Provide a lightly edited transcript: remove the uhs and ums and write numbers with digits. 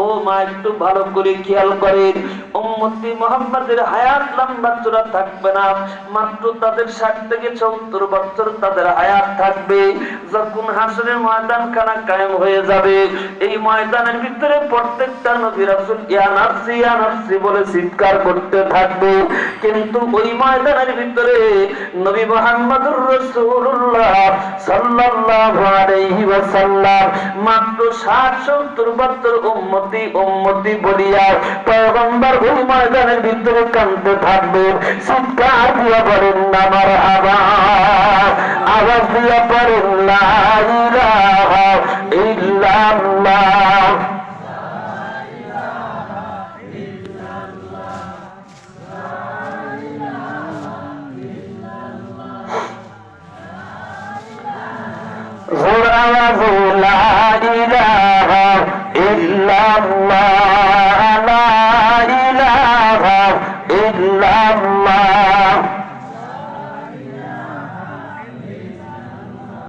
ও মা একটু ভালো করে খেয়াল করেন, উম্মতি মুহাম্মাদের হায়াত লম্বা চূড়া থাকবে না, মাত্র তাদের 60 থেকে 70 বছর তাদের হায়াত থাকবে। যখন হাসরের ময়দান খানা কায়েম হয়ে যাবে, এই ময়দানের ভিতরে প্রত্যেকটা নবী রাসূল ইয়া নাফসি বলে চিৎকার করতে থাকবে। কিন্তু ওই ময়দানের ভিতরে নবী মুহাম্মদুর রাসূলুল্লাহ সাল্লাল্লাহু আলাইহি ওয়াসাল্লাম মাত্র 60-70 বছর উম্মতি বলিয়া পয়গম্বর ওই ময়দানের ভিতরে কাঁদতে থাকবে। চিৎকার দিয়া বলেন না মারহাবা, আওয়াজ দিয়া বলেন লা ইলাহা ইল্লাল্লাহ। লা ইলাহা ইল্লাল্লাহ, লা ইলাহা ইল্লাল্লাহ।